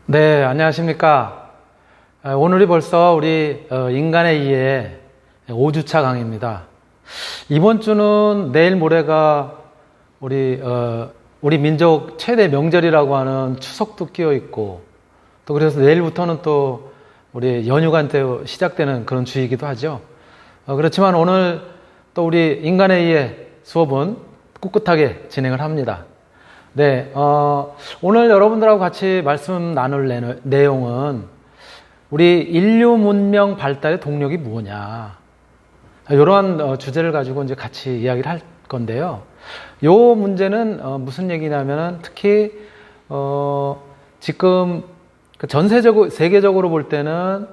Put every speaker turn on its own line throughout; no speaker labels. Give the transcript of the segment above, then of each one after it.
네, 안녕하십니까. 오늘이 벌써 우리 인간의 이해 5주차 강의입니다. 이번 주는 내일 모레가 우리 민족 최대 명절이라고 하는 추석도 끼어 있고, 또 그래서 내일부터는 또 우리 연휴가 시작되는 그런 주이기도 하죠. 그렇지만 오늘 또 우리 인간의 이해 수업은 꿋꿋하게 진행을 합니다. 네, 오늘 여러분들하고 같이 말씀 나눌 내용은 우리 인류 문명 발달의 동력이 뭐냐, 이러한 주제를 가지고 이제 같이 이야기를 할 건데요. 요 문제는 무슨 얘기냐면은 특히 지금 세계적으로 볼 때는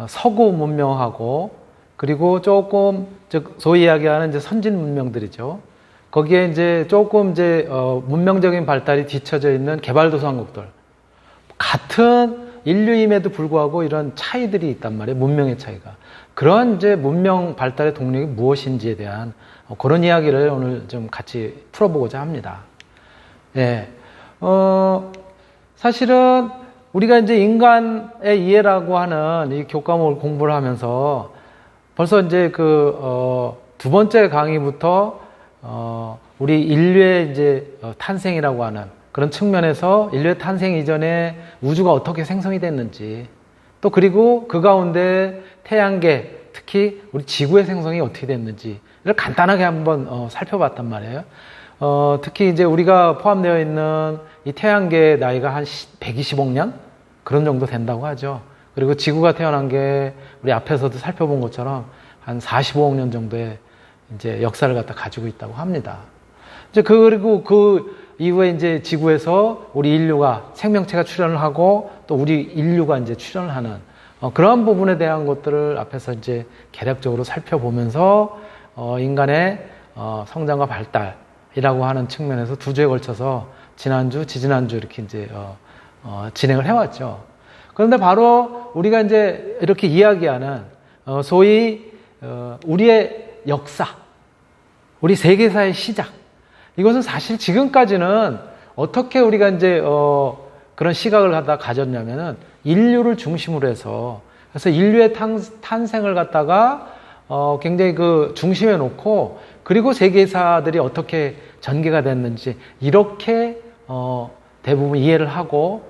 서구 문명하고, 그리고 조금 즉 소위 이야기하는 이제 선진 문명들이죠. 거기에 이제 조금 문명적인 발달이 뒤처져 있는 개발도상국들, 같은 인류임에도 불구하고 이런 차이들이 있단 말이에요. 문명의 차이가. 그런 이제 문명 발달의 동력이 무엇인지에 대한 그런 이야기를 오늘 좀 같이 풀어보고자 합니다. 예. 사실은 우리가 이제 인간의 이해라고 하는 이 교과목을 공부를 하면서 벌써 이제 두 번째 강의부터 우리 인류의 이제 탄생이라고 하는 그런 측면에서 인류의 탄생 이전에 우주가 어떻게 생성이 됐는지, 또 그리고 그 가운데 태양계, 특히 우리 지구의 생성이 어떻게 됐는지를 간단하게 한번 살펴봤단 말이에요. 특히 이제 우리가 포함되어 있는 이 태양계의 나이가 한 120억 년? 그런 정도 된다고 하죠. 그리고 지구가 태어난 게 우리 앞에서도 살펴본 것처럼 한 45억 년 정도의 이제 역사를 가지고 있다고 합니다. 이제 그리고 그 이후에 이제 지구에서 우리 인류가 생명체가 출현을 하고, 또 우리 인류가 이제 출현을 하는 그러한 부분에 대한 것들을 앞에서 이제 개략적으로 살펴보면서 인간의 성장과 발달이라고 하는 측면에서 두 주에 걸쳐서 지난주, 지지난주 이렇게 이제 진행을 해왔죠. 그런데 바로 우리가 이제 이렇게 이야기하는 소위 우리의 역사, 우리 세계사의 시작, 이것은 사실 지금까지는 어떻게 우리가 이제 그런 시각을 가졌냐면은 인류를 중심으로 해서, 그래서 인류의 탄생을 갖다가 굉장히 중심에 놓고, 그리고 세계사들이 어떻게 전개가 됐는지 이렇게 대부분 이해를 하고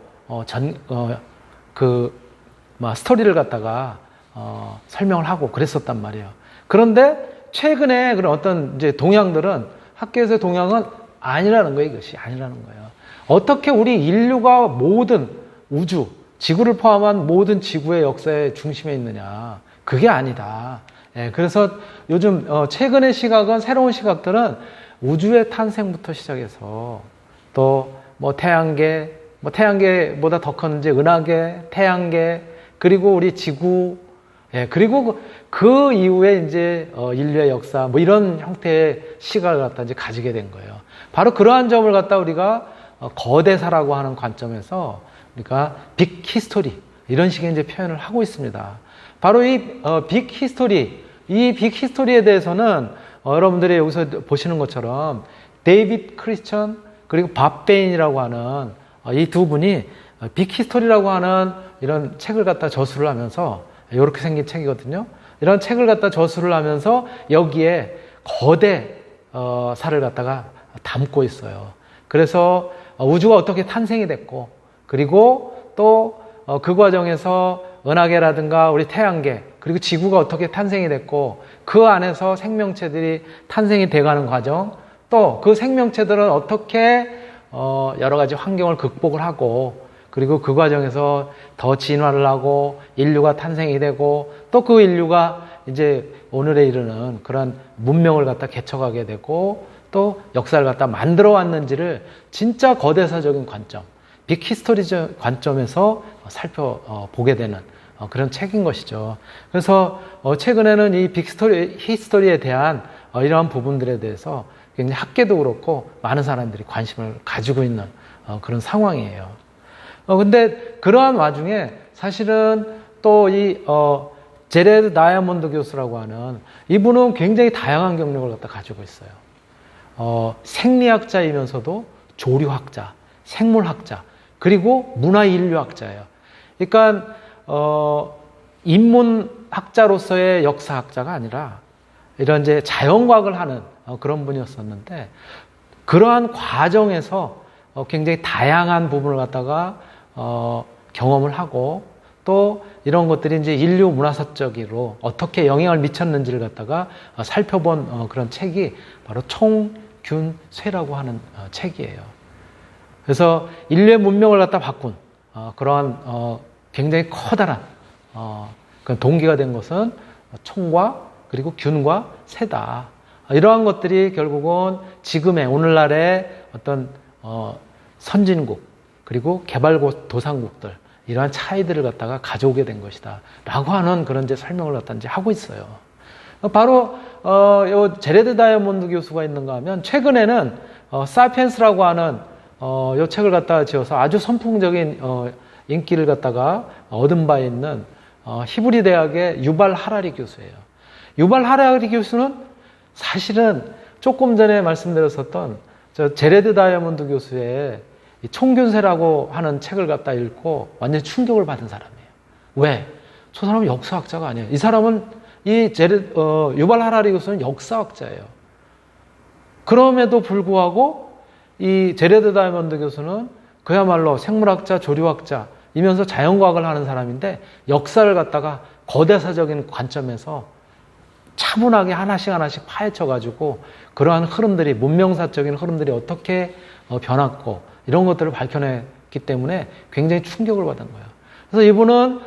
스토리를 갖다가 설명을 하고 그랬었단 말이에요. 그런데 최근에 그런 어떤 이제 동향들은, 학계에서의 동향은 아니라는 거예요. 이것이 아니라는 거예요. 어떻게 우리 인류가 모든 우주, 지구를 포함한 모든 지구의 역사의 중심에 있느냐. 그게 아니다. 예, 그래서 요즘 최근의 시각은, 새로운 시각들은 우주의 탄생부터 시작해서 또 태양계보다 더 큰 이제 은하계, 태양계, 그리고 우리 지구, 예, 그리고 그 이후에 이제 인류의 역사, 이런 형태의 시각을 갖다 이제 가지게 된 거예요. 바로 그러한 점을 갖다 우리가 거대사라고 하는 관점에서 우리가 빅 히스토리, 이런 식의 이제 표현을 하고 있습니다. 바로 이 빅 히스토리에 대해서는 여러분들이 여기서 보시는 것처럼 데이빗 크리스천, 그리고 밥 베인이라고 하는 이 두 분이 빅 히스토리라고 하는 이런 책을 갖다 저술을 하면서, 이렇게 생긴 책이거든요. 이런 책을 갖다 저술을 하면서 여기에 거대사를 갖다가 담고 있어요. 그래서 우주가 어떻게 탄생이 됐고, 그리고 또 그 과정에서 은하계라든가 우리 태양계, 그리고 지구가 어떻게 탄생이 됐고, 그 안에서 생명체들이 탄생이 돼가는 과정, 또 그 생명체들은 어떻게 여러 가지 환경을 극복을 하고, 그리고 그 과정에서 더 진화를 하고 인류가 탄생이 되고, 또 그 인류가 이제 오늘에 이르는 그런 문명을 갖다 개척하게 되고, 또 역사를 갖다 만들어 왔는지를 진짜 거대사적인 관점, 빅 히스토리적 관점에서 살펴보게 되는 그런 책인 것이죠. 그래서 최근에는 이 빅 히스토리에 대한 이러한 부분들에 대해서 굉장히 학계도 그렇고 많은 사람들이 관심을 가지고 있는 그런 상황이에요. 근데 그러한 와중에 사실은 또 이 제레드 다이아몬드 교수라고 하는 이분은 굉장히 다양한 경력을 갖다 가지고 있어요. 생리학자이면서도 조류학자, 생물학자, 그리고 문화인류학자예요. 그러니까 인문학자로서의 역사학자가 아니라 이런 이제 자연과학을 하는 그런 분이었었는데, 그러한 과정에서 굉장히 다양한 부분을 갖다가 경험을 하고, 또 이런 것들이 이제 인류 문화사적으로 어떻게 영향을 미쳤는지를 갖다가 살펴본 그런 책이 바로 총균쇠라고 하는 책이에요. 그래서 인류의 문명을 갖다 바꾼 그러한 굉장히 커다란 그런 동기가 된 것은 총과 그리고 균과 쇠다. 이러한 것들이 결국은 지금의 오늘날의 어떤 선진국 그리고 개발도상국들, 이러한 차이들을 갖다가 가져오게 된 것이다 라고 하는 그런 이제 설명을 갖다 이제 하고 있어요. 바로 요 제레드 다이아몬드 교수가 있는가 하면, 최근에는 사피엔스라고 하는 요 책을 갖다가 지어서 아주 선풍적인 인기를 갖다가 얻은 바 있는 히브리 대학의 유발 하라리 교수예요. 유발 하라리 교수는 사실은 조금 전에 말씀드렸었던 저 제레드 다이아몬드 교수의 이 총균세라고 하는 책을 갖다 읽고 완전 충격을 받은 사람이에요. 왜? 저 사람은 역사학자가 아니에요. 이 사람은 유발 하라리 교수는 역사학자예요. 그럼에도 불구하고 이 제레드 다이아몬드 교수는 그야말로 생물학자, 조류학자이면서 자연과학을 하는 사람인데, 역사를 갖다가 거대사적인 관점에서 차분하게 하나씩 파헤쳐가지고 그러한 흐름들이, 문명사적인 흐름들이 어떻게 변했고 이런 것들을 밝혀냈기 때문에 굉장히 충격을 받은 거예요. 그래서 이분은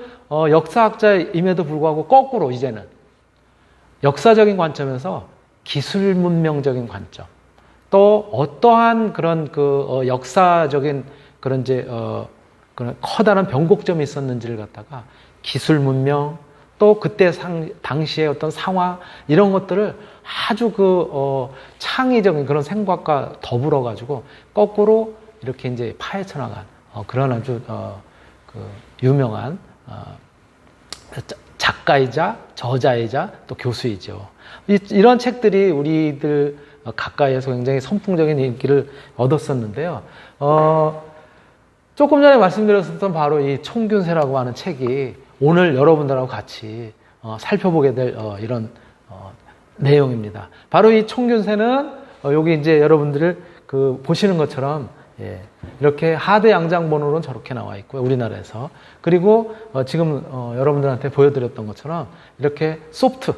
역사학자임에도 불구하고 거꾸로 이제는 역사적인 관점에서 기술 문명적인 관점, 또 어떠한 그런 역사적인 그런 이제 그런 커다란 변곡점이 있었는지를 갖다가 기술 문명, 또 그때 당시의 어떤 상황, 이런 것들을 아주 창의적인 그런 생각과 더불어 가지고 거꾸로 이렇게 이제 파헤쳐 나간 그런 아주 유명한 작가이자 저자이자 또 교수이죠. 이런 책들이 우리들 가까이에서 굉장히 선풍적인 인기를 얻었었는데요. 조금 전에 말씀드렸었던 바로 이 총균세라고 하는 책이 오늘 여러분들하고 같이 살펴보게 될 이런 내용입니다. 바로 이 총균세는 여기 이제 여러분들을 보시는 것처럼, 예, 이렇게 하드 양장본으로는 저렇게 나와 있고요, 우리나라에서. 그리고 지금 여러분들한테 보여드렸던 것처럼 이렇게 소프트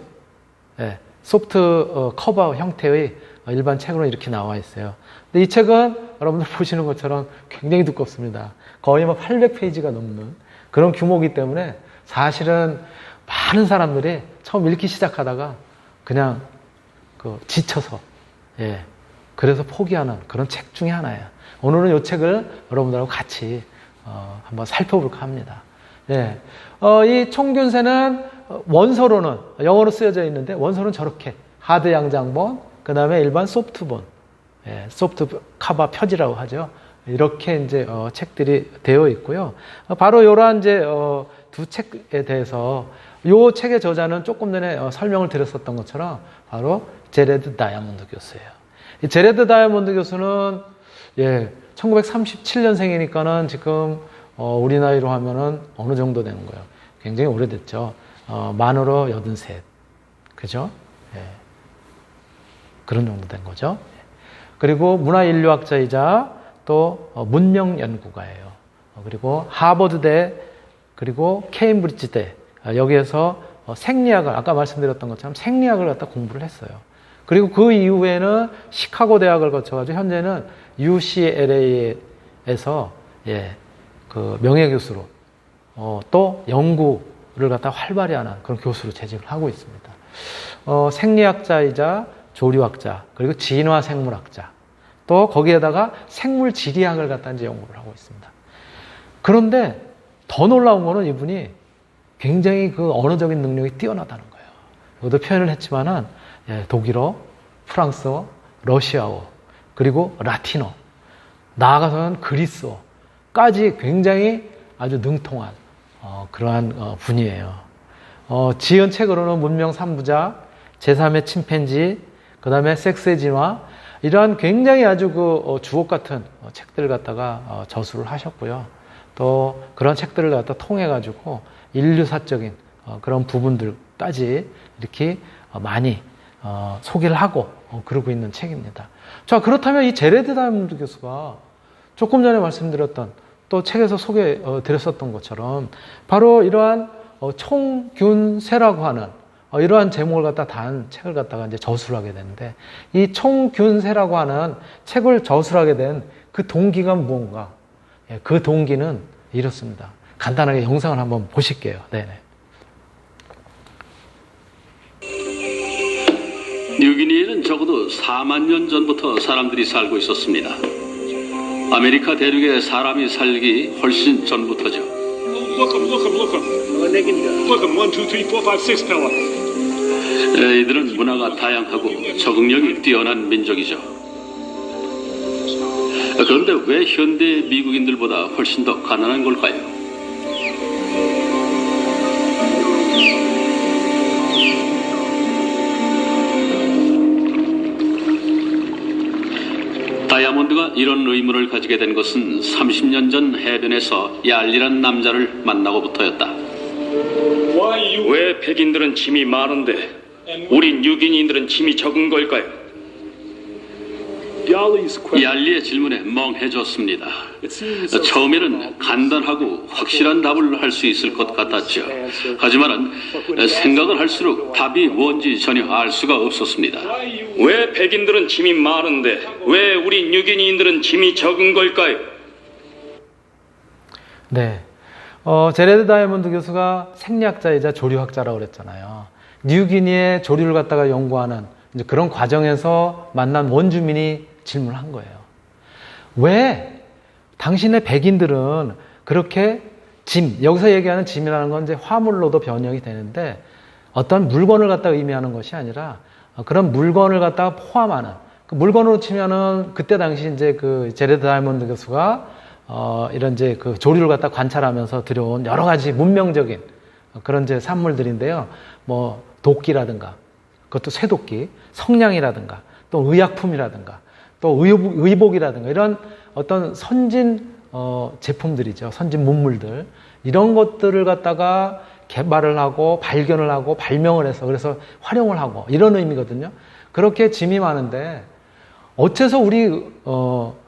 커버 형태의 일반 책으로 이렇게 나와 있어요. 근데 이 책은 여러분들 보시는 것처럼 굉장히 두껍습니다. 거의 800페이지가 넘는 그런 규모이기 때문에 사실은 많은 사람들이 처음 읽기 시작하다가 그냥 지쳐서, 예, 그래서 포기하는 그런 책 중에 하나예요. 오늘은 이 책을 여러분들하고 같이 한번 살펴볼까 합니다. 예, 이 총균세는 원서로는 영어로 쓰여져 있는데, 원서는 저렇게 하드 양장본, 그 다음에 일반 소프트본, 예, 소프트 카바 표지라고 하죠. 이렇게 이제 책들이 되어 있고요. 바로 이러한 이제 두 책에 대해서, 이 책의 저자는 조금 전에 설명을 드렸었던 것처럼 바로 제레드 다이아몬드 교수예요. 이 제레드 다이아몬드 교수는, 예, 1937년생이니까는 지금 우리 나이로 하면은 어느 정도 되는 거예요? 굉장히 오래됐죠. 만으로 83. 그죠? 예. 그런 정도 된 거죠. 그리고 문화인류학자이자 또 문명연구가예요. 그리고 하버드대, 그리고 케임브리지대, 여기에서 생리학을, 아까 말씀드렸던 것처럼 생리학을 갖다 공부를 했어요. 그리고 그 이후에는 시카고 대학을 거쳐가지고 현재는 UCLA에서, 예, 그 명예교수로 또 연구를 갖다 활발히 하는 그런 교수로 재직을 하고 있습니다. 생리학자이자 조류학자, 그리고 진화생물학자, 또 거기에다가 생물지리학을 갖다 이제 연구를 하고 있습니다. 그런데 더 놀라운 거는 이분이 굉장히 그 언어적인 능력이 뛰어나다는 거예요. 여기도 표현을 했지만은, 예, 독일어, 프랑스어, 러시아어, 그리고 라틴어, 나아가서는 그리스어까지 굉장히 아주 능통한 그러한 분이에요. 지은 책으로는 문명 3부작, 제3의 침팬지, 그 다음에 섹스의 진화, 이러한 굉장히 아주 주옥 같은 책들을 갖다가 저술을 하셨고요. 또 그런 책들을 갖다 통해 가지고 인류사적인 그런 부분들까지 이렇게 많이 소개를 하고 그러고 있는 책입니다. 자, 그렇다면 이 제레드 다이아몬드 교수가 조금 전에 말씀드렸던 또 책에서 소개드렸었던 것처럼 바로 이러한 총균세라고 하는 이러한 제목을 갖다 단 책을 갖다가 이제 저술을 하게 되는데, 이 총균세라고 하는 책을 저술하게 된 그 동기가 무언가? 그 동기는 이렇습니다. 간단하게 영상을 한번 보실게요. 네네.
뉴기니에는 적어도 4만 년 전부터 사람들이 살고 있었습니다. 아메리카 대륙에 사람이 살기 훨씬 전부터죠. 이들은 문화가 다양하고 적응력이 뛰어난 민족이죠. 그런데 왜 현대 미국인들보다 훨씬 더 가난한 걸까요? 다이아몬드가 이런 의문을 가지게 된 것은 30년 전 해변에서 얄리란 남자를 만나고부터였다.
왜 백인들은 짐이 많은데 우리 뉴기니인들은 짐이 적은 걸까요?
얄리의 질문에 멍해졌습니다. 처음에는 간단하고 확실한 답을 할 수 있을 것 같았죠. 하지만 생각을 할수록 답이 뭔지 전혀 알 수가 없었습니다.
왜 백인들은 짐이 많은데 왜 우리 뉴기니인들은 짐이 적은 걸까요?
네. 제레드 다이아몬드 교수가 생리학자이자 조류학자라고 그랬잖아요. 뉴기니의 조류를 갖다가 연구하는 이제 그런 과정에서 만난 원주민이 질문을 한 거예요. 왜 당신의 백인들은 그렇게 짐, 여기서 얘기하는 짐이라는 건 이제 화물로도 변형이 되는데 어떤 물건을 갖다가 의미하는 것이 아니라 그런 물건을 갖다가 포함하는, 그 물건으로 치면은 그때 당시 이제 그 제레드 다이아몬드 교수가 이런 이제 그 조류를 갖다 관찰하면서 들여온 여러 가지 문명적인 그런 이제 산물들인데요. 뭐 도끼라든가, 그것도 쇠도끼, 성냥이라든가, 또 의약품이라든가, 또 의복이라든가 이런 어떤 선진 제품들이죠. 선진 문물들. 이런 것들을 갖다가 개발을 하고 발견을 하고 발명을 해서 그래서 활용을 하고 이런 의미거든요. 그렇게 짐이 많은데 어째서 우리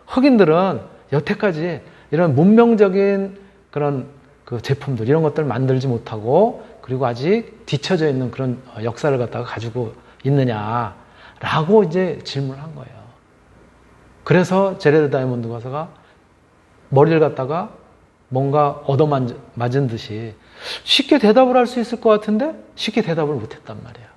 흑인들은 여태까지 이런 문명적인 그런 그 제품들 이런 것들을 만들지 못하고 그리고 아직 뒤처져 있는 그런 역사를 갖다가 가지고 있느냐라고 이제 질문을 한 거예요. 그래서 제레드 다이아몬드 교수가 머리를 갖다가 뭔가 얻어맞은 듯이 쉽게 대답을 할 수 있을 것 같은데 쉽게 대답을 못했단 말이에요.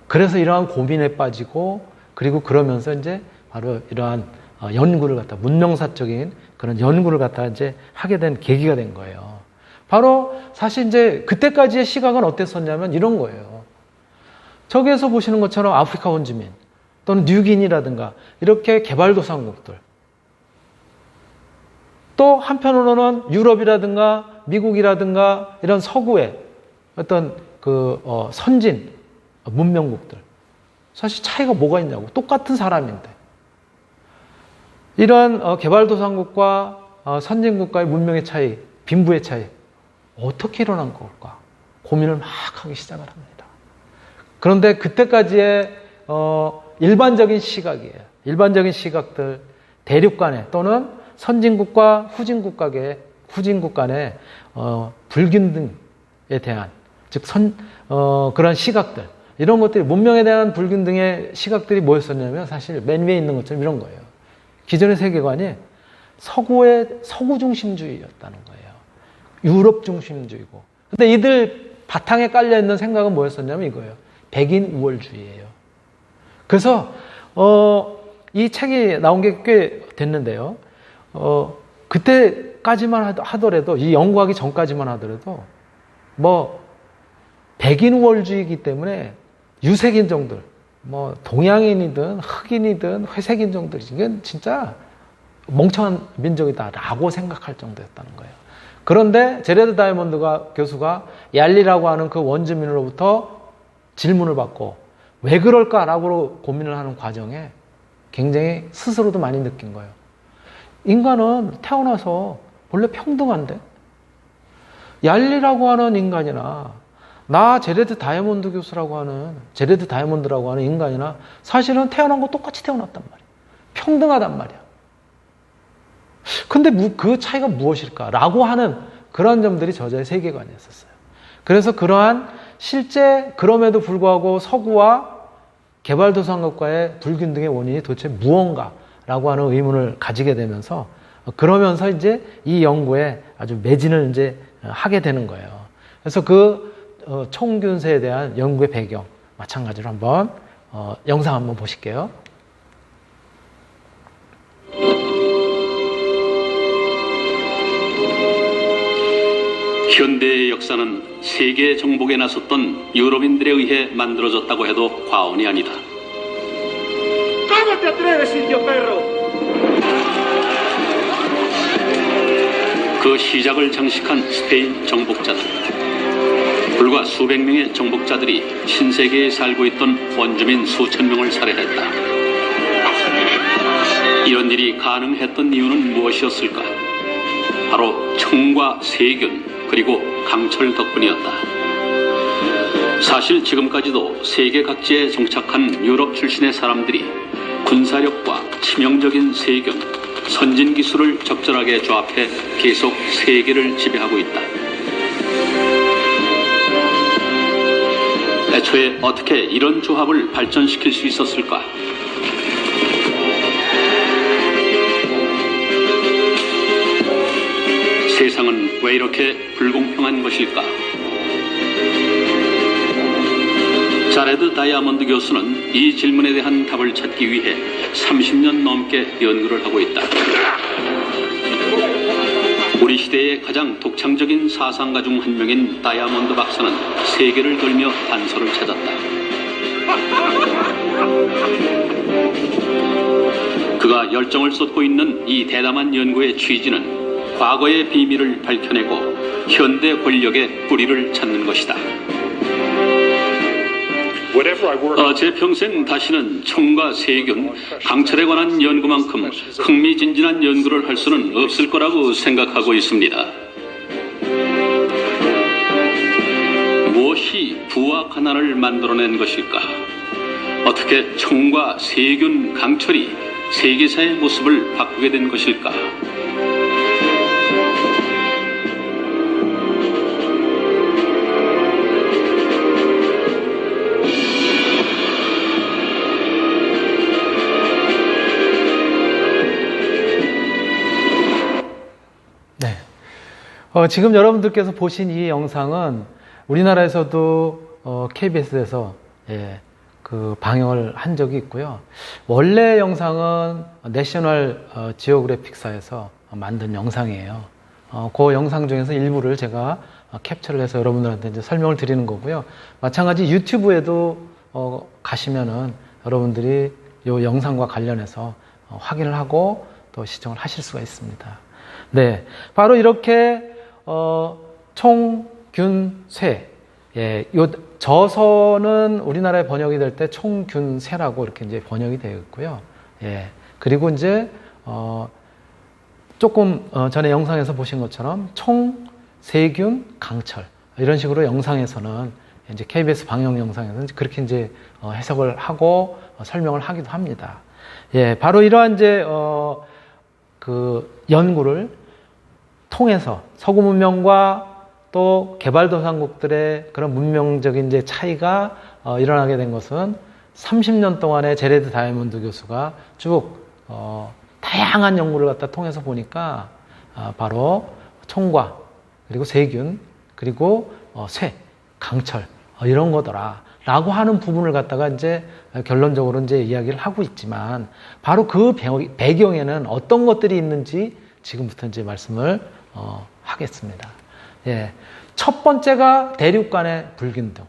그래서 이러한 고민에 빠지고 그리고 그러면서 이제 바로 이러한 연구를 갖다 문명사적인 그런 연구를 갖다 이제 하게 된 계기가 된 거예요. 바로 사실 이제 그때까지의 시각은 어땠었냐면 이런 거예요. 저기에서 보시는 것처럼 아프리카 원주민 또는 뉴기니라든가 이렇게 개발도상국들, 또 한편으로는 유럽이라든가 미국이라든가 이런 서구의 어떤 그 선진 문명국들, 사실 차이가 뭐가 있냐고, 똑같은 사람인데 이러한 개발도상국과 선진국가의 문명의 차이, 빈부의 차이 어떻게 일어난 걸까 고민을 막 하기 시작을 합니다. 그런데 그때까지의 일반적인 시각이에요. 일반적인 시각들, 대륙 간에 또는 선진국과 후진국 간의 불균등에 대한, 즉 그런 시각들, 이런 것들이 문명에 대한 불균등의 시각들이 뭐였었냐면 사실 맨 위에 있는 것처럼 이런 거예요. 기존의 세계관이 서구 중심주의였다는 거예요. 유럽 중심주의고. 근데 이들 바탕에 깔려 있는 생각은 뭐였었냐면 이거예요. 백인 우월주의예요. 그래서 이 책이 나온 게 꽤 됐는데요. 그때까지만 하더라도, 이 연구하기 전까지만 하더라도 뭐 백인 우월주의이기 때문에 유색인종들, 뭐 동양인이든 흑인이든 회색인종들, 이건 진짜 멍청한 민족이다라고 생각할 정도였다는 거예요. 그런데 제레드 다이아몬드 교수가 얄리라고 하는 그 원주민으로부터 질문을 받고 왜 그럴까라고 고민을 하는 과정에 굉장히 스스로도 많이 느낀 거예요. 인간은 태어나서 원래 평등한데? 얄리라고 하는 인간이나 나 제레드 다이아몬드라고 하는 인간이나 사실은 태어난 거 똑같이 태어났단 말이야. 평등하단 말이야. 근데 그 차이가 무엇일까라고 하는 그런 점들이 저자의 세계관이었어요. 그래서 그러한 실제 그럼에도 불구하고 서구와 개발도상국가의 불균등의 원인이 도대체 무언가라고 하는 의문을 가지게 되면서 그러면서 이제 이 연구에 아주 매진을 이제 하게 되는 거예요. 그래서 그 총균세에 대한 연구의 배경 마찬가지로 한번 영상 한번 보실게요.
현대의 역사는 세계 정복에 나섰던 유럽인들에 의해 만들어졌다고 해도 과언이 아니다.
¿Cómo te atreves, indio perro?
그 시작을 장식한 스페인 정복자들. 불과 수백 명의 정복자들이 신세계에 살고 있던 원주민 수천 명을 살해했다. 이런 일이 가능했던 이유는 무엇이었을까? 바로 청과 세균 그리고 강철 덕분이었다. 사실 지금까지도 세계 각지에 정착한 유럽 출신의 사람들이 군사력과 치명적인 세균, 선진 기술을 적절하게 조합해 계속 세계를 지배하고 있다. 애초에 어떻게 이런 조합을 발전시킬 수 있었을까? 세상은 왜 이렇게 불공평한 것일까? 자레드 다이아몬드 교수는 이 질문에 대한 답을 찾기 위해 30년 넘게 연구를 하고 있다. 우리 시대의 가장 독창적인 사상가 중 한 명인 다이아몬드 박사는 세계를 돌며 단서를 찾았다. 그가 열정을 쏟고 있는 이 대담한 연구의 취지는 과거의 비밀을 밝혀내고 현대 권력의 뿌리를 찾는 것이다. 제 평생 다시는 청과 세균, 강철에 관한 연구만큼 흥미진진한 연구를 할 수는 없을 거라고 생각하고 있습니다. 무엇이 부와 가난을 만들어낸 것일까? 어떻게 청과 세균, 강철이 세계사의 모습을 바꾸게 된 것일까?
지금 여러분들께서 보신 이 영상은 우리나라에서도 KBS에서 그 방영을 한 적이 있고요. 원래 영상은 내셔널 지오그래픽사에서 만든 영상이에요. 그 영상 중에서 일부를 제가 캡처를 해서 여러분들한테 이제 설명을 드리는 거고요. 마찬가지 유튜브에도 가시면은 여러분들이 이 영상과 관련해서 확인을 하고 또 시청을 하실 수가 있습니다. 네, 바로 이렇게 총균쇠, 요 저서는 우리나라에 번역이 될 때 총균쇠라고 이렇게 이제 번역이 되어 있고요. 그리고 이제 조금 전에 영상에서 보신 것처럼 총, 세균, 강철 이런 식으로 영상에서는 이제 KBS 방영 영상에서는 그렇게 이제 해석을 하고 설명을 하기도 합니다. 바로 이러한 이제 그 연구를 통해서 서구 문명과 또 개발도상국들의 그런 문명적인 이제 차이가 일어나게 된 것은 30년 동안의 제레드 다이아몬드 교수가 쭉 다양한 연구를 갖다 통해서 보니까 바로 총과 그리고 세균 그리고 쇠, 강철 이런 거더라 라고 하는 부분을 갖다가 이제 결론적으로 이제 이야기를 하고 있지만 바로 그 배경에는 어떤 것들이 있는지 지금부터 이제 말씀을 하겠습니다. 첫 번째가 대륙 간의 불균등.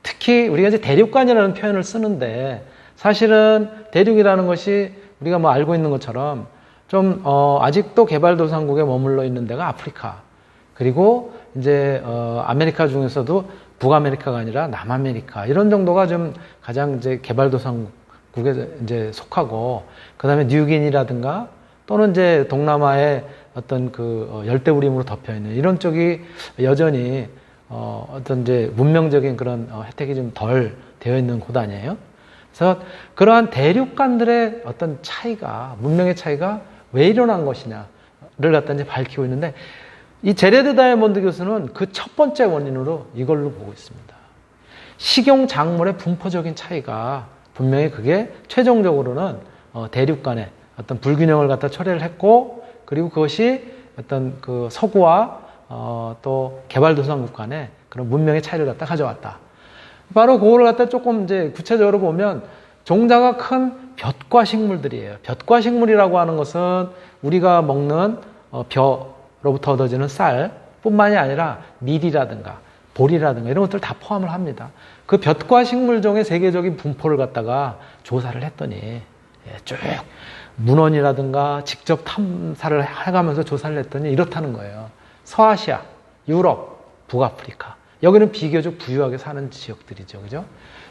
특히 우리가 이제 대륙간이라는 표현을 쓰는데 사실은 대륙이라는 것이 우리가 뭐 알고 있는 것처럼 좀 아직도 개발도상국에 머물러 있는 데가 아프리카. 그리고 이제 아메리카 중에서도 북아메리카가 아니라 남아메리카 이런 정도가 좀 가장 이제 개발도상국 국에 이제 속하고, 그 다음에 뉴기니라든가 또는 이제 동남아의 어떤 그 열대우림으로 덮여 있는 이런 쪽이 여전히 어떤 이제 문명적인 그런 혜택이 좀 덜 되어 있는 곳 아니에요? 그래서 그러한 대륙간들의 어떤 차이가, 문명의 차이가 왜 일어난 것이냐를 갖다 이제 밝히고 있는데, 이 제레드 다이아몬드 교수는 그 첫 번째 원인으로 이걸로 보고 있습니다. 식용 작물의 분포적인 차이가 분명히 그게 최종적으로는 대륙 간의 어떤 불균형을 갖다 초래를 했고, 그리고 그것이 어떤 그 서구와 또 개발도상국 간의 그런 문명의 차이를 갖다 가져왔다. 바로 그거를 갖다 조금 이제 구체적으로 보면 종자가 큰 볕과 식물들이에요. 볕과 식물이라고 하는 것은 우리가 먹는 벼로부터 얻어지는 쌀뿐만이 아니라 밀이라든가 보리라든가 이런 것들 다 포함을 합니다. 그 볕과 식물종의 세계적인 분포를 갖다가 조사를 했더니 쭉 문헌이라든가 직접 탐사를 해가면서 조사를 했더니 이렇다는 거예요. 서아시아, 유럽, 북아프리카. 여기는 비교적 부유하게 사는 지역들이죠. 그죠?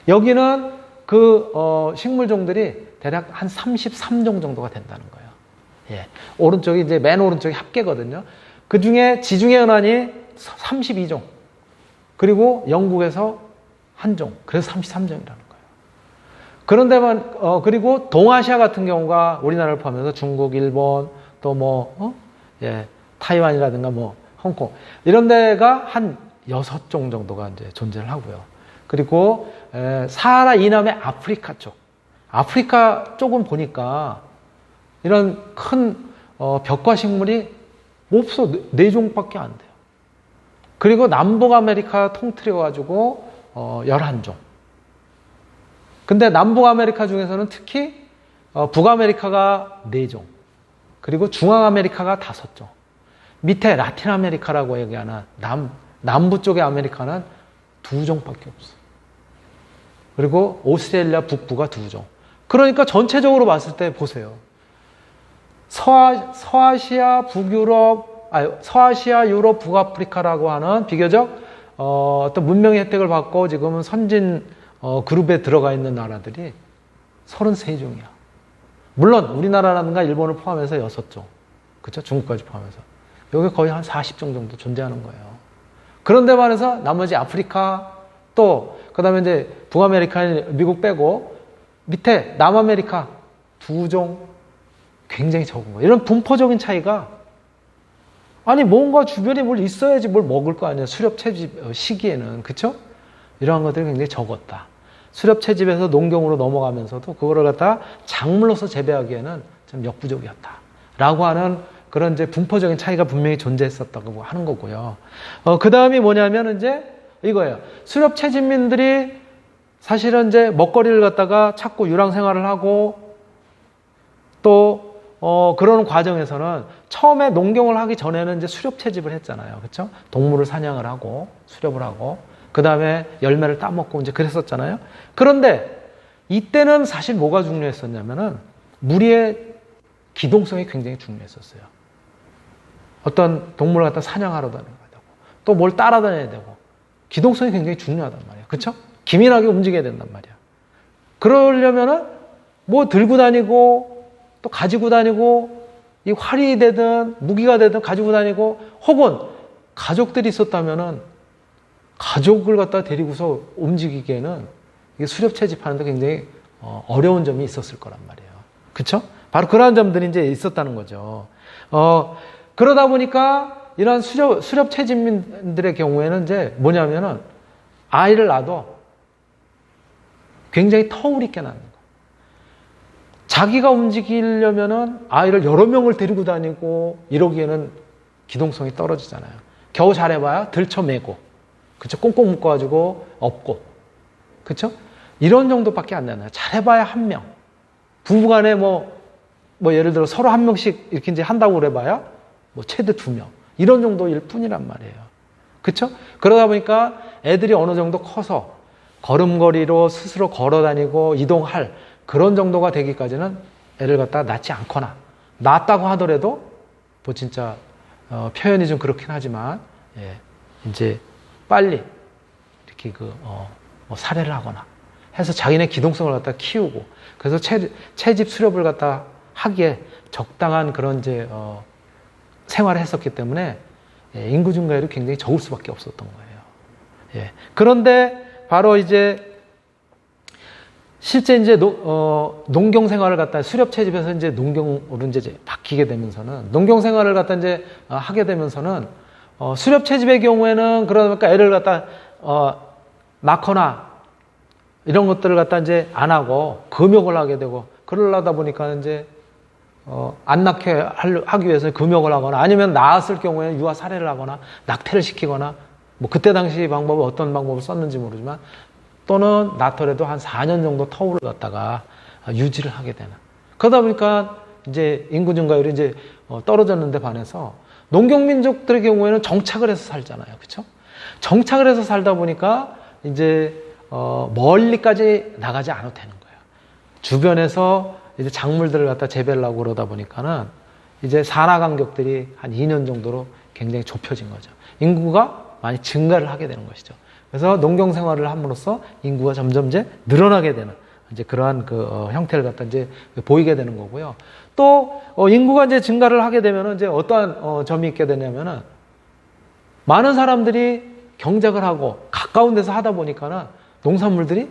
여기는 그 식물종들이 대략 한 33종 정도가 된다는 거예요. 예. 오른쪽이 이제 맨 오른쪽이 합계거든요. 그 중에 지중해 연안이 32종. 그리고 영국에서 한 종. 그래서 33종이라는 거예요. 그런데만 그리고 동아시아 같은 경우가 우리나라를 포함해서 중국, 일본, 또 뭐 타이완이라든가 뭐 홍콩 이런 데가 한 6종 정도가 이제 존재를 하고요. 그리고 사하라 이남의 아프리카 쪽, 아프리카 쪽은 보니까 이런 큰 벽과 식물이 없어. 4종밖에 안 돼요. 그리고 남북 아메리카 통틀어 가지고 11종. 근데 남북 아메리카 중에서는 특히 북아메리카가 4종, 그리고 중앙아메리카가 5종, 밑에 라틴 아메리카라고 얘기하는 남부 쪽의 아메리카는 2종밖에 없어. 그리고 오스트레일리아 북부가 2종. 그러니까 전체적으로 봤을 때 보세요. 서아시아, 서아시아, 유럽, 북아프리카라고 하는 비교적 어떤 문명의 혜택을 받고 지금은 선진 그룹에 들어가 있는 나라들이 33종이야. 물론 우리나라라든가 일본을 포함해서 6종. 그렇죠? 중국까지 포함해서. 여기 거의 한 40종 정도 존재하는 거예요. 그런데 반해서 나머지 아프리카 또 그다음에 이제 북아메리카, 미국 빼고 밑에 남아메리카 2종 굉장히 적은 거예요. 이런 분포적인 차이가 아니 뭔가 주변에 뭘 있어야지 뭘 먹을 거 아니야. 수렵 채집 시기에는. 그렇죠? 이러한 것들이 굉장히 적었다. 수렵 채집에서 농경으로 넘어가면서도 그거를 갖다 작물로서 재배하기에는 좀 역부족이었다. 라고 하는 그런 이제 분포적인 차이가 분명히 존재했었다고 하는 거고요. 그 다음이 뭐냐면 이제 이거예요. 수렵 채집민들이 사실은 이제 먹거리를 갖다가 찾고 유랑 생활을 하고 또 그러는 과정에서는 처음에 농경을 하기 전에는 이제 수렵 채집을 했잖아요. 그렇죠? 동물을 사냥을 하고 수렵을 하고 그 다음에 열매를 따먹고 이제 그랬었잖아요. 그런데 이때는 사실 뭐가 중요했었냐면은 무리의 기동성이 굉장히 중요했었어요. 어떤 동물을 갖다 사냥하러 다녀야 되고 또 뭘 따라다녀야 되고 기동성이 굉장히 중요하단 말이에요. 그렇죠? 기민하게 움직여야 된단 말이야. 그러려면은 뭐 들고 다니고 또 가지고 다니고 이 활이 되든 무기가 되든 가지고 다니고 혹은 가족들이 있었다면은 가족을 갖다 데리고서 움직이기에는 이게 수렵 채집하는데 굉장히 어려운 점이 있었을 거란 말이에요. 그렇죠? 바로 그러한 점들이 이제 있었다는 거죠. 그러다 보니까 이런 수렵 채집민들의 경우에는 이제 뭐냐면은 아이를 낳아도 굉장히 터울 있게 낳는 거예요. 자기가 움직이려면은 아이를 여러 명을 데리고 다니고 이러기에는 기동성이 떨어지잖아요. 겨우 잘해봐야 들쳐매고, 그쵸? 꽁꽁 묶어가지고 업고, 그쵸? 이런 정도밖에 안 되나요? 잘해봐야 한 명. 부부간에 뭐 예를 들어 서로 한 명씩 이렇게 이제 한다고 그래봐야 뭐 최대 2명. 이런 정도일 뿐이란 말이에요. 그쵸? 그러다 보니까 애들이 어느 정도 커서 걸음걸이로 스스로 걸어 다니고 이동할 그런 정도가 되기까지는 애를 갖다가 낳지 않거나 낳았다고 하더라도 뭐 진짜 표현이 좀 그렇긴 하지만 이제 빨리 이렇게 뭐 살해를 하거나 해서 자기네 기동성을 갖다 키우고 그래서 채집 수렵을 갖다 하기에 적당한 그런 이제 생활을 했었기 때문에 인구 증가율이 굉장히 적을 수밖에 없었던 거예요. 예. 그런데 바로 이제 실제 이제 농경 생활을 갖다 수렵 채집에서 이제 농경으로 이제 바뀌게 되면서는 농경 생활을 갖다 이제 하게 되면서는 수렵 채집의 경우에는 그러니까 애를 갖다 낳거나 이런 것들을 갖다 이제 안 하고 금욕을 하게 되고 그러려다 보니까 이제 안 낳게 하기 위해서 금욕을 하거나 아니면 낳았을 경우에는 유아 살해를 하거나 낙태를 시키거나 뭐 그때 당시 방법은 어떤 방법을 썼는지 모르지만 또는 낳더라도 한 4년 정도 터울을 갖다가 유지를 하게 되는. 그러다 보니까 이제 인구 증가율이 이제 떨어졌는데 반해서 농경민족들의 경우에는 정착을 해서 살잖아요. 그렇죠? 정착을 해서 살다 보니까 이제 멀리까지 나가지 않아도 되는 거예요. 주변에서 이제 작물들을 갖다 재배를 하고 그러다 보니까는 이제 산하 간격들이 한 2년 정도로 굉장히 좁혀진 거죠. 인구가 많이 증가를 하게 되는 것이죠. 그래서 농경 생활을 함으로써 인구가 점점 이제 늘어나게 되는 이제 그러한 그 형태를 갖다 이제 보이게 되는 거고요. 또 인구가 이제 증가를 하게 되면은 이제 어떠한 점이 있게 되냐면은 많은 사람들이 경작을 하고 가까운 데서 하다 보니까는 농산물들이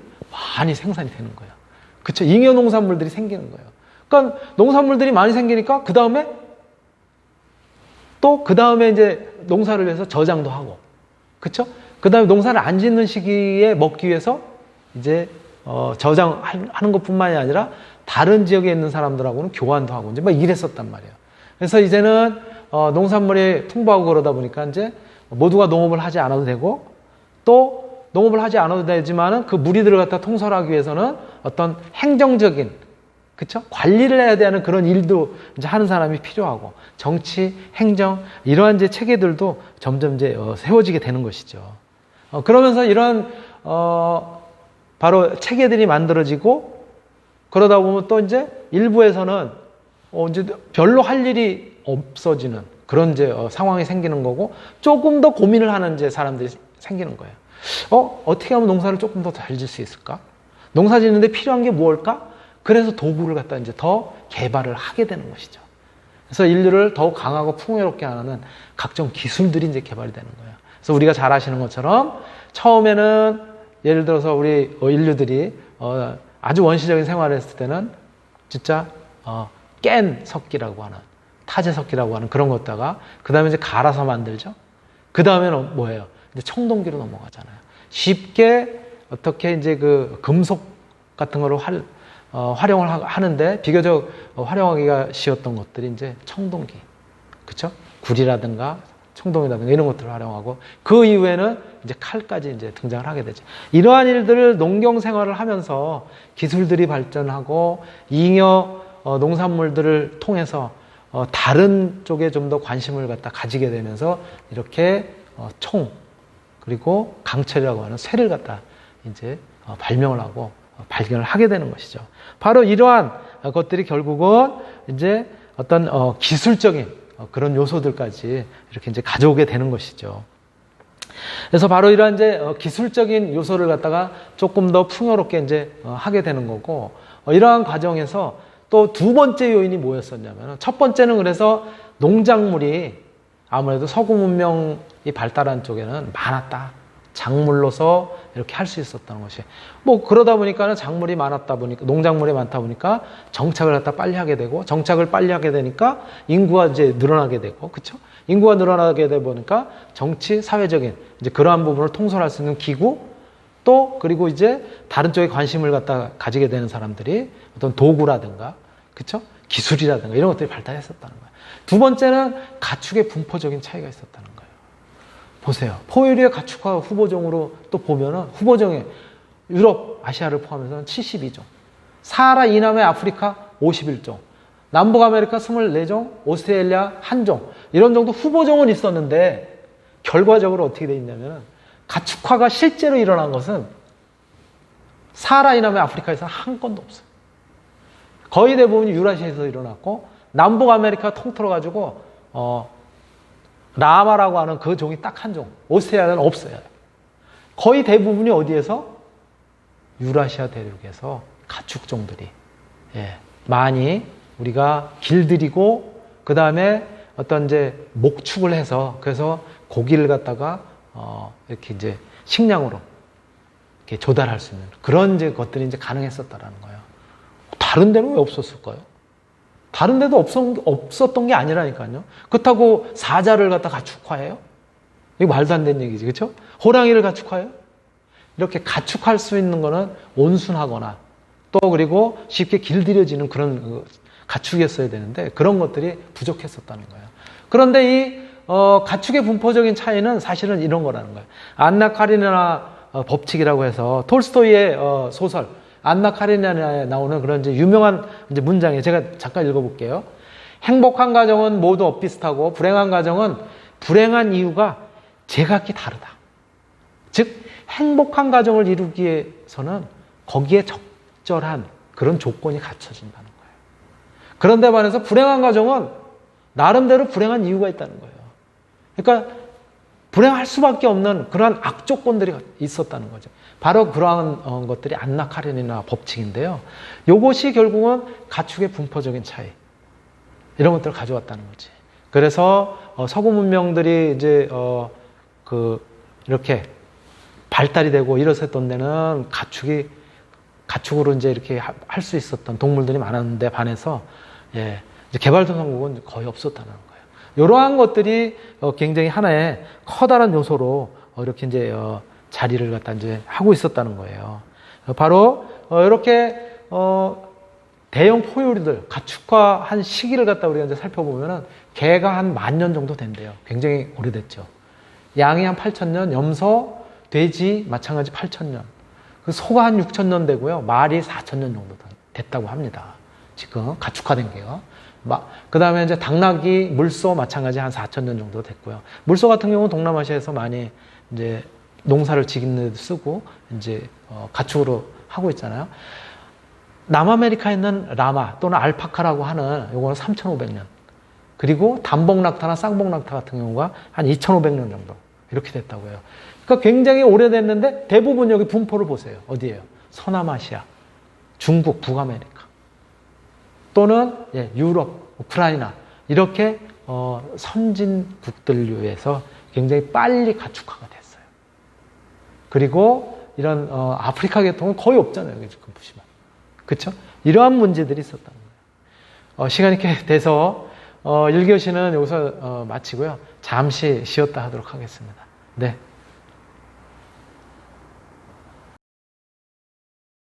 많이 생산이 되는 거예요. 그렇죠? 잉여 농산물들이 생기는 거예요. 그러니까 농산물들이 많이 생기니까 그 다음에 이제 농사를 위해서 저장도 하고, 그렇죠? 그 다음에 농사를 안 짓는 시기에 먹기 위해서 이제 저장하는 것뿐만이 아니라 다른 지역에 있는 사람들하고는 교환도 하고 이제 막 이랬었단 말이에요. 그래서 이제는 농산물이 풍부하고 그러다 보니까 이제 모두가 농업을 하지 않아도 되고 또 농업을 하지 않아도 되지만은 그 무리들을 갖다 통솔하기 위해서는 어떤 행정적인, 그쵸? 관리를 해야 되는 그런 일도 이제 하는 사람이 필요하고 정치, 행정 이러한 이제 체계들도 점점 이제 세워지게 되는 것이죠. 그러면서 이런 바로 체계들이 만들어지고 그러다 보면 또 이제 일부에서는 이제 별로 할 일이 없어지는 그런 이제 상황이 생기는 거고 조금 더 고민을 하는 이제 사람들이 생기는 거예요. 어떻게 하면 농사를 조금 더 잘 질 수 있을까? 농사 짓는데 필요한 게 무엇일까? 그래서 도구를 갖다 이제 더 개발을 하게 되는 것이죠. 그래서 인류를 더욱 강하고 풍요롭게 하는 각종 기술들이 이제 개발이 되는 거예요. 그래서 우리가 잘 아시는 것처럼 처음에는 예를 들어서 우리 인류들이 아주 원시적인 생활을 했을 때는 진짜 깬 석기라고 하는 타제 석기라고 하는 그런 것다가 그 다음에 이제 갈아서 만들죠. 그 다음에는 뭐예요? 이제 청동기로 넘어가잖아요. 쉽게 어떻게 이제 그 금속 같은 거를 활용을 하는데 비교적 활용하기가 쉬웠던 것들이 이제 청동기, 그렇죠? 굴이라든가 청동이라든가 이런 것들을 활용하고 그 이후에는 이제 칼까지 이제 등장을 하게 되죠. 이러한 일들을 농경 생활을 하면서 기술들이 발전하고 잉여 농산물들을 통해서 다른 쪽에 좀 더 관심을 갖다 가지게 되면서 이렇게 총 그리고 강철이라고 하는 쇠를 갖다 이제 발명을 하고 발견을 하게 되는 것이죠. 바로 이러한 것들이 결국은 이제 어떤 기술적인 그런 요소들까지 이렇게 이제 가져오게 되는 것이죠. 그래서 바로 이러한 이제 기술적인 요소를 갖다가 조금 더 풍요롭게 이제 하게 되는 거고 이러한 과정에서 또 두 번째 요인이 뭐였었냐면 첫 번째는 그래서 농작물이 아무래도 서구 문명이 발달한 쪽에는 많았다. 작물로서 이렇게 할 수 있었다는 것이. 뭐 그러다 보니까는 작물이 많았다 보니까 농작물이 많다 보니까 정착을 갖다 빨리 하게 되고 정착을 빨리 하게 되니까 인구가 이제 늘어나게 되고 그렇죠? 인구가 늘어나게 되다 보니까 정치, 사회적인 이제 그러한 부분을 통솔할 수 있는 기구 또 그리고 이제 다른 쪽에 관심을 갖다 가지게 되는 사람들이 어떤 도구라든가 그렇죠? 기술이라든가 이런 것들이 발달했었다는 거예요. 두 번째는 가축의 분포적인 차이가 있었다는 거예요. 보세요. 포유류의 가축화 후보종으로 또 보면은 후보종에 유럽, 아시아를 포함해서는 72종, 사하라 이남의 아프리카 51종, 남북 아메리카 24종, 오스트레일리아 1종 이런 정도 후보종은 있었는데 결과적으로 어떻게 돼 있냐면은 가축화가 실제로 일어난 것은 사하라 이남의 아프리카에서 한 건도 없어요. 거의 대부분이 유라시아에서 일어났고 남북 아메리카 통틀어 가지고 라마라고 하는 그 종이 딱 한 종. 오스트레일리아는 없어요. 거의 대부분이 어디에서? 유라시아 대륙에서 가축종들이 많이 우리가 길들이고 그 다음에 어떤 이제 목축을 해서 그래서 고기를 갖다가 이렇게 이제 식량으로 이렇게 조달할 수 있는 그런 이제 것들이 이제 가능했었다라는 거예요. 다른 데는 왜 없었을까요? 다른 데도 없었던 게 아니라니까요. 그렇다고 사자를 갖다 가축화해요? 이거 말도 안 되는 얘기지, 그렇죠? 호랑이를 가축화해요? 이렇게 가축할 수 있는 거는 온순하거나 또 그리고 쉽게 길들여지는 그런 가축이었어야 되는데 그런 것들이 부족했었다는 거예요. 그런데 이 가축의 분포적인 차이는 사실은 이런 거라는 거예요. 안나 카리나 법칙이라고 해서 톨스토이의 소설 안나 카리나에 나오는 그런 이제 유명한 이제 문장이에요. 제가 잠깐 읽어볼게요. 행복한 가정은 모두 엇비슷하고 불행한 가정은 불행한 이유가 제각기 다르다. 즉 행복한 가정을 이루기 위해서는 거기에 적절한 그런 조건이 갖춰진다는 거예요. 그런데 반해서 불행한 가정은 나름대로 불행한 이유가 있다는 거예요. 그러니까 불행할 수밖에 없는 그러한 악조건들이 있었다는 거죠. 바로 그러한 것들이 안나 카레니나 법칙인데요. 이것이 결국은 가축의 분포적인 차이 이런 것들을 가져왔다는 거지. 그래서 서구 문명들이 이제 이렇게 발달이 되고 일어섰던 데는 가축으로 이제 이렇게 할 수 있었던 동물들이 많았는데 반해서 이제 개발도상국은 거의 없었다는 거예요. 이러한 것들이 굉장히 하나의 커다란 요소로 이렇게 이제 자리를 갖다 이제 하고 있었다는 거예요. 바로 이렇게 대형 포유류들 가축화한 시기를 갖다 우리가 이제 살펴보면은 개가 한 10,000년 정도 된대요. 굉장히 오래됐죠. 양이 한 8,000년, 염소, 돼지 마찬가지 8,000년. 그 소가 한 6,000년 되고요. 말이 4,000년 정도 됐다고 합니다. 지금 가축화된 게요. 그 다음에 이제 당나귀, 물소 마찬가지 한 4,000년 정도 됐고요. 물소 같은 경우는 동남아시아에서 많이 이제 농사를 짓는 데 쓰고 이제 가축으로 하고 있잖아요. 남아메리카에 있는 라마 또는 알파카라고 하는 요거는 3,500년. 그리고 단복낙타나 쌍복낙타 같은 경우가 한 2,500년 정도 이렇게 됐다고 해요. 그러니까 굉장히 오래됐는데 대부분 여기 분포를 보세요. 어디예요? 서남아시아, 중국, 북아메리카 또는 유럽, 우크라이나 이렇게 선진국들에서 굉장히 빨리 가축화가 됐어요. 그리고 이런 아프리카 계통은 거의 없잖아요. 지금 보시면. 그렇죠? 이러한 문제들이 있었다는 거예요. 시간이 이렇게 돼서 1교시는 여기서 마치고요. 잠시 쉬었다 하도록 하겠습니다. 네.